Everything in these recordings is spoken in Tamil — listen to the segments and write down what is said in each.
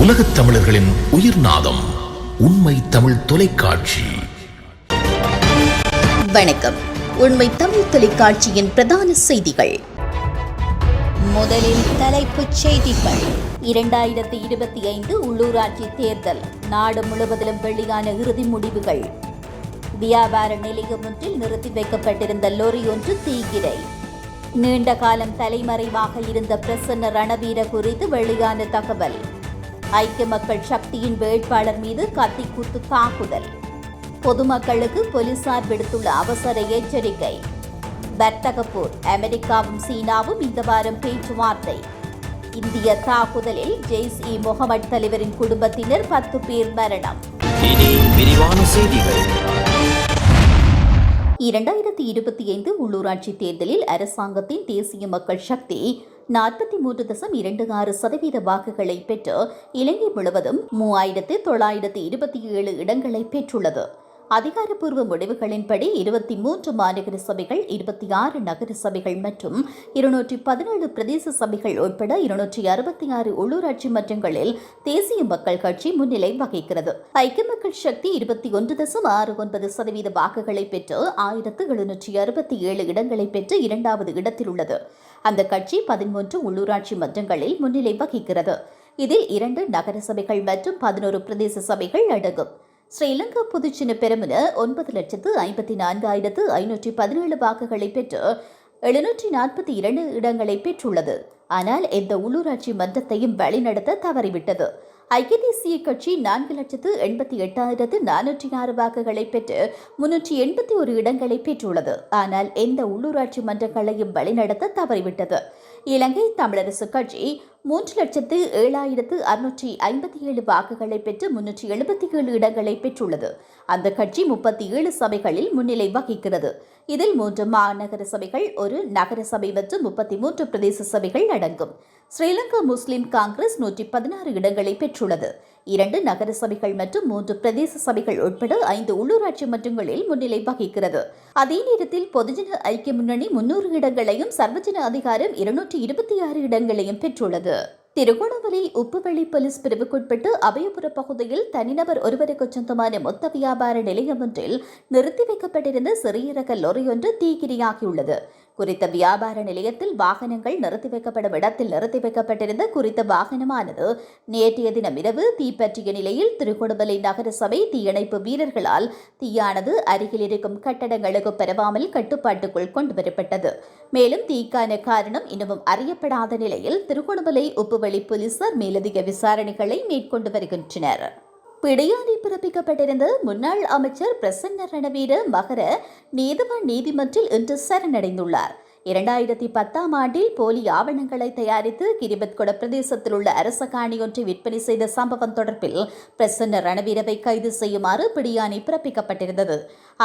உலகத் தமிழர்களின் உயிர்நாதம் உண்மை தமிழ் தொலைக்காட்சி. வணக்கம். உண்மை தமிழ் தொலைக்காட்சியின் பிரதான செய்திகள். முதலில் தலைப்புச் செய்திகள். 2025 உள்ளூராட்சி தேர்தல். நாடு முழுவதிலும் வெளியான இறுதி முடிவுகள். வியாபார நிலையம் ஒன்றில் நிறுத்தி வைக்கப்பட்டிருந்த லொரி ஒன்று தீக்கிரை. நீண்ட காலம் தலைமறைவாக இருந்த பிரசன்ன ரணவீர குறித்து வெளியான தகவல். ஐக்கிய மக்கள் சக்தியின் வேட்பாளர் மீது கத்திக்குத்து தாக்குதல். பொதுமக்களுக்கு போலீசார் விடுத்துள்ள அவசர எச்சரிக்கை. வர்த்தக போர். அமெரிக்காவும் சீனாவும் இந்த வாரம் பேச்சுவார்த்தை. இந்திய தாக்குதலில் ஜெய்ஷ்-இ-முகமது தலைவரின் குடும்பத்தினர் 10 பேர் மரணம். 2025 உள்ளூராட்சி தேர்தலில் அரசாங்கத்தின் தேசிய மக்கள் சக்தி 43.26% வாக்குகளை பெற்று இலங்கை முழுவதும் 3927 இடங்களை பெற்றுள்ளது. அதிகாரப்பூர்வ முடிவுகளின்படி 23 மாநகர சபைகள், 26 நகர சபைகள் மற்றும் 217 பிரதேச சபைகள் உட்பட 266 உள்ளூராட்சி மன்றங்களில் தேசிய மக்கள் கட்சி முன்னிலை வகிக்கிறது. ஐக்கிய மக்கள் சக்தி 21.69% வாக்குகளை பெற்று 1767 இடங்களை பெற்று இரண்டாவது இடத்தில் உள்ளது. அந்த கட்சி 13 உள்ளூராட்சி மன்றங்களில் முன்னிலை வகிக்கிறது. இதில் 2 நகர சபைகள் மற்றும் 11 பிரதேச சபைகள் அடங்கும். ஸ்ரீலங்கா பொதுச்சின பெரமுன 9,54,517 வாக்குகளை பெற்று 742 இடங்களை பெற்றுள்ளது. ஆனால் எந்த உள்ளூராட்சி மன்றத்தையும் வழிநடத்த தவறிவிட்டது. ஐக்கிய தேசிய கட்சி 4,88,406 வாக்குகளை பெற்று 381 இடங்களை பெற்றுள்ளது. ஆனால் எந்த உள்ளூராட்சி மன்றங்களையும் வழிநடத்த தவறிவிட்டது. இலங்கை தமிழரசு கட்சி 3,07,657 வாக்குகளை பெற்று 377 இடங்களை பெற்றுள்ளது. அந்த கட்சி 37 சபைகளில் முன்னிலை வகிக்கிறது. இதில் 3 மாநகர சபைகள், 1 நகர சபை மற்றும் 33 பிரதேச சபைகள் அடங்கும். ஸ்ரீலங்கா முஸ்லிம் காங்கிரஸ் 116 இடங்களை பெற்றுள்ளது. 2 நகர சபைகள் மற்றும் 3 பிரதேச சபைகள் உட்பட 5 உள்ளூராட்சி மன்றங்களில் முன்னிலை வகிக்கிறது. அதே நேரத்தில் பொதுஜன ஐக்கிய முன்னணி 300 இடங்களையும் சர்வஜன அதிகாரம் 226 இடங்களையும் பெற்றுள்ளது. திருகோணமலை உப்புவெளி போலீஸ் பிரிவுக்குட்பட்டு அபயபுர பகுதியில் தனிநபர் ஒருவருக்கு சொந்தமான மொத்த வியாபார நிலையம் ஒன்றில் நிறுத்தி வைக்கப்பட்டிருந்த சிறிய ரக லொரி ஒன்று தீக்கிரையாகியுள்ளது. குறித்த வியாபார நிலையத்தில் வாகனங்கள் நிறுத்தி வைக்கப்படும் இடத்தில் நிறுத்தி வைக்கப்பட்டிருந்த குறித்த வாகனமானது நேற்றைய தினம் இரவு தீப்பற்றிய நிலையில் திருகோணமலை நகர சபை தீயணைப்பு வீரர்களால் தீயானது அருகில் இருக்கும் கட்டடங்களுக்கு பரவாமல் கட்டுப்பாட்டுக்குள் கொண்டுவரப்பட்டது. மேலும் தீக்கான காரணம் இன்னமும் அறியப்படாத நிலையில் திருகோணமலை உப்புவெளி போலீசார் மேலதிக விசாரணைகளை மேற்கொண்டு வருகின்றனர். பிடியாணை பிறப்பிக்கப்பட்டிருந்த முன்னாள் அமைச்சர் பிரசன்ன ரணவீர மகர நீதவான் நீதிமன்றில் இன்று சரணடைந்துள்ளார். 2010ஆம் ஆண்டில் போலி ஆவணங்களை தயாரித்து கிரிபத்கொட பிரதேசத்தில் உள்ள அரச காணி ஒன்றை விற்பனை செய்த சம்பவம் தொடர்பில் பிரசன்ன ரணவீரவை கைது செய்யுமாறு பிடியாணை பிறப்பிக்கப்பட்டிருந்தது.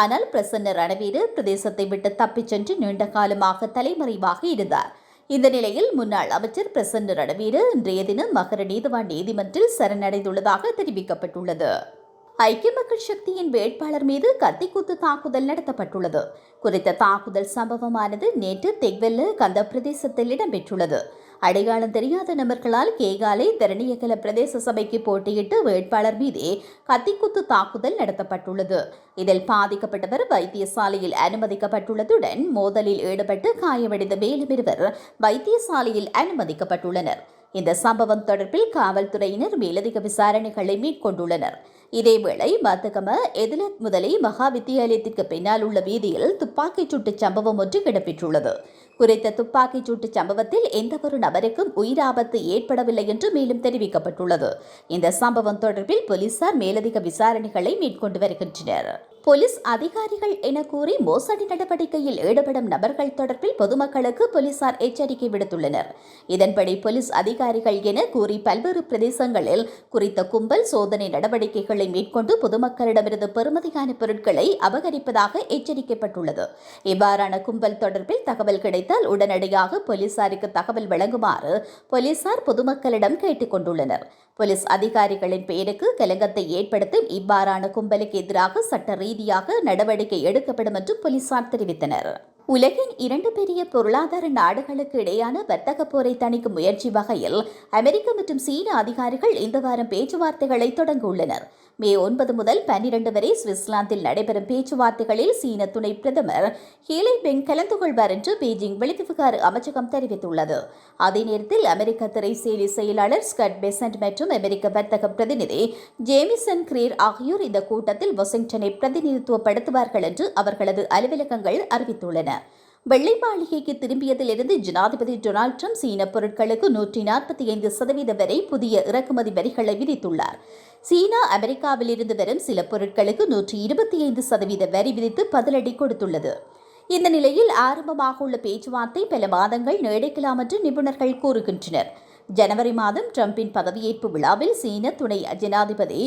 ஆனால் பிரசன்ன ரணவீர பிரதேசத்தை விட்டு தப்பிச் சென்று நீண்ட காலமாக தலைமறைவாக இருந்தார். இந்த நிலையில் முன்னாள் அமைச்சர் பிரசன்ன ரணவீர இன்றைய தினம் மகர நீதவான் நீதிமன்றில் சரணடைந்துள்ளதாக தெரிவிக்கப்பட்டுள்ளது. ஐக்கிய மக்கள் சக்தியின் வேட்பாளர் மீது கத்திக்குத்து தாக்குதல் நடத்தப்பட்டுள்ளது. குறித்த தாக்குதல் சம்பவமானது நேற்று தெக்வெல்ல கந்த பிரதேசத்தில் இடம்பெற்றுள்ளது. அடையாளம் தெரியாத நபர்களால் கேகாலை தரணியகல பிரதேச சபைக்கு போட்டியிட்டு வேட்பாளர் மீதே கத்திக்குத்து தாக்குதல் நடத்தப்பட்டுள்ளது. இதில் பாதிக்கப்பட்டவர் வைத்தியசாலையில் அனுமதிக்கப்பட்டுள்ளதுடன் மோதலில் ஈடுபட்டு காயமடைந்த மேலும் 2 வைத்தியசாலையில் அனுமதிக்கப்பட்டுள்ளனர். இந்த சம்பவம் தொடர்பில் காவல்துறையினர் மேலதிக விசாரணைகளை மேற்கொண்டுள்ளனர். இதேவேளை மத்தகம எதிலத் முதலை மகா வித்தியாலயத்திற்கு பின்னால் உள்ள வீதியில் துப்பாக்கிச் சூட்டு சம்பவம் ஒன்று இடம்பெற்றுள்ளது. குறித்த துப்பாக்கிச் சூட்டு சம்பவத்தில் எந்தவொரு நபருக்கும் உயிராபத்து ஏற்படவில்லை என்று மேலும் தெரிவிக்கப்பட்டுள்ளது. இந்த சம்பவம் தொடர்பில் போலீசார் மேலதிக விசாரணைகளை மேற்கொண்டு வருகின்றனர். போலீஸ் அதிகாரிகள் என கூறி மோசடி நடவடிக்கையில் ஈடுபடும் நபர்கள் தொடர்பில் பொதுமக்களுக்கு போலீசார் எச்சரிக்கை விடுத்துள்ளனர். இதன்படி போலீஸ் அதிகாரிகள் என கூறி பல்வேறு பிரதேசங்களில் குறித்த கும்பல் சோதனை நடவடிக்கைகளை மேற்கொண்டு பொதுமக்களிடமிருந்து பெறுமதியான பொருட்களை அபகரிப்பதாக எச்சரிக்கப்பட்டுள்ளது. இவ்வாறான கும்பல் தொடர்பில் தகவல் கிடைத்தால் உடனடியாக போலீசாருக்கு தகவல் வழங்குமாறு போலீசார் பொதுமக்களிடம் கேட்டுக் கொண்டுள்ளனர். போலீஸ் அதிகாரிகளின் பெயருக்கு கலங்கத்தை ஏற்படுத்தும் இவ்வாறான கும்பலுக்கு எதிராக சட்ட ரீதியாக நடவடிக்கை எடுக்கப்படும் என்று போலீசார் தெரிவித்தனர். உலகின் 2 பெரிய பொருளாதார நாடுகளுக்கு இடையான வர்த்தக போரை தணிக்கும் முயற்சி வகையில் அமெரிக்க மற்றும் சீன அதிகாரிகள் இந்த வாரம் பேச்சுவார்த்தைகளை தொடங்க உள்ளனர். மே 9 முதல் 12 வரை சுவிட்சர்லாந்தில் நடைபெறும் பேச்சுவார்த்தைகளில் சீன துணை பிரதமர் ஹீலை பெங் கலந்து கொள்வார் என்று பெய்ஜிங் வெளிவிவகார அமைச்சகம் தெரிவித்துள்ளது. அதே நேரத்தில் அமெரிக்க திரைசேரி செயலாளர் ஸ்காட் பெசன்ட் மற்றும் அமெரிக்க வர்த்தக பிரதிநிதி ஜேமிசன் கிரீர் ஆகியோர் இந்த கூட்டத்தில் வாஷிங்டனை பிரதிநிதித்துவப்படுத்துவார்கள் என்று அவர்களது அலுவலகங்கள் அறிவித்துள்ளன. வெள்ளை மாளிகைக்கு திரும்பியதிலிருந்து ஜனாதிபதி டொனால்ட் ட்ரம்ப் சீன பொருட்களுக்கு 145% வரை புதிய இறக்குமதி வரிகளை விதித்துள்ளார். சீனா அமெரிக்காவிலிருந்து வரும் சில பொருட்களுக்கு 125% வரி விதித்து பதிலடி கொடுத்துள்ளது. இந்த நிலையில் ஆரம்பமாக உள்ள பேச்சுவார்த்தை பல மாதங்கள் நீடிக்கலாம் என்று நிபுணர்கள் கூறுகின்றனர். ஜனவரி மாதம் ட்ரம்பின் பதவியேற்பு விழாவில் சீன துணை ஜனாதிபதி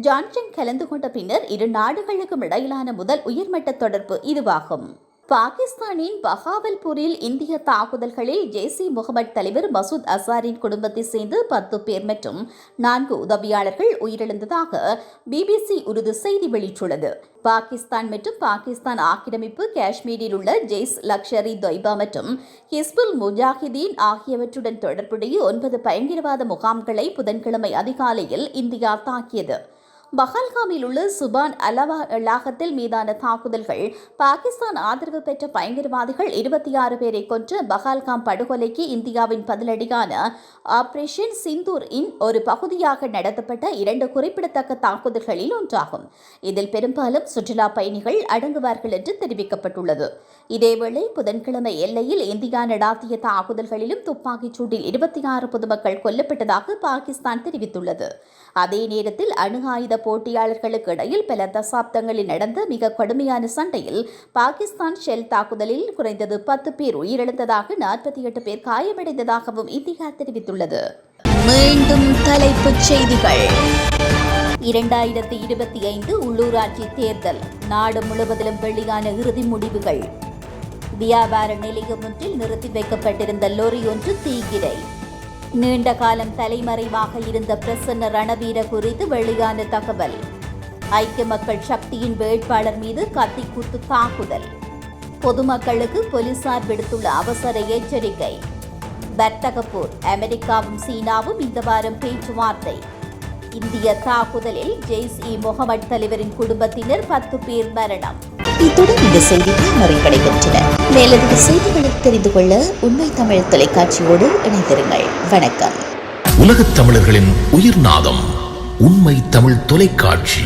ஜான்சன் கலந்து கொண்ட பின்னர் இரு நாடுகளுக்கும் இடையிலான முதல் உயர்மட்ட தொடர்பு இதுவாகும். பாகிஸ்தானின் பஹாவல்பூரில் இந்திய தாக்குதல்களில் ஜெய்ஷ்-இ-முகமது தலைவர் மசூத் அசாரின் குடும்பத்தை சேர்ந்து 10 பேர் மற்றும் 4 உதவியாளர்கள் உயிரிழந்ததாக BBC உருது செய்தி வெளியிட்டுள்ளது. பாகிஸ்தான் மற்றும் பாகிஸ்தான் ஆக்கிரமிப்பு காஷ்மீரில் உள்ள ஜெய்ஷ் லஷ்கர்-இ-தொய்பா மற்றும் ஹிஸ்புல் முஜாஹிதீன் ஆகியவற்றுடன் தொடர்புடைய 9 பயங்கரவாத முகாம்களை புதன்கிழமை அதிகாலையில் இந்தியா தாக்கியது. பஹல்காமில் உள்ள சுபான் அலாகத்தில் மீதான தாக்குதல்கள் பாகிஸ்தான் ஆதரவு பெற்ற பயங்கரவாதிகள் 26 பேரை கொன்ற பஹல்காம் படுகொலைக்கு இந்தியாவின் பதிலடியான ஆபரேஷன் சிந்தூர்-இன் ஒரு பகுதியாக நடத்தப்பட்ட 2 குறிப்பிடத்தக்க தாக்குதல்களில் ஒன்றாகும். இதில் பெரும்பாலும் சுற்றுலா பயணிகள் அடங்குவார்கள் என்று தெரிவிக்கப்பட்டுள்ளது. இதேவேளை புதன்கிழமை எல்லையில் இந்தியா நடாத்திய தாக்குதல்களிலும் துப்பாக்கிச் சூட்டில் 26 பொதுமக்கள் கொல்லப்பட்டதாக பாகிஸ்தான் தெரிவித்துள்ளது. அதே நேரத்தில் அணு ஆயுத போட்டியாளர்களுக்கு இடையில் பல தசாப்தங்களில் நடந்த மிக கடுமையான சண்டையில் பாகிஸ்தான் ஷெல் தாக்குதலில் குறைந்தது 10 பேர் உயிரிழந்ததாக 48 பேர் காயமடைந்ததாகவும் இந்தியா தெரிவித்துள்ளது. மீண்டும் தலைப்புச் செய்திகள். 2025 உள்ளூராட்சி தேர்தல். நாடு முழுவதிலும் வெளியான இறுதி முடிவுகள். வியாபார நிலையம் ஒன்றில் நிறுத்தி வைக்கப்பட்டிருந்த லொரி ஒன்று தீக்கிரை. நீண்ட காலம் தலைமறைவாக இருந்த பிரசன்ன ரணவீர குறித்து வெளியான தகவல். ஐக்கிய மக்கள் சக்தியின் வேட்பாளர் மீது கத்திக்குத்து தாக்குதல். பொதுமக்களுக்கு போலீசார் விடுத்துள்ள அவசர எச்சரிக்கை. வர்த்தக போர். அமெரிக்காவும் சீனாவும் இந்த வாரம் பேச்சுவார்த்தை. இந்திய தாக்குதலில் ஜெய்ஷ்-இ-முகமது தலைவரின் குடும்பத்தினர் 10 பேர் மரணம். இத்துடன் இந்த செய்திகள் நிறைவடைகின்றன. மேலதிக செய்திகளை தெரிந்து கொள்ள உண்மை தமிழ் தொலைக்காட்சியோடு இணைந்திருங்கள். வணக்கம். உலகத் தமிழர்களின் உயிர்நாதம் உண்மை தமிழ் தொலைக்காட்சி.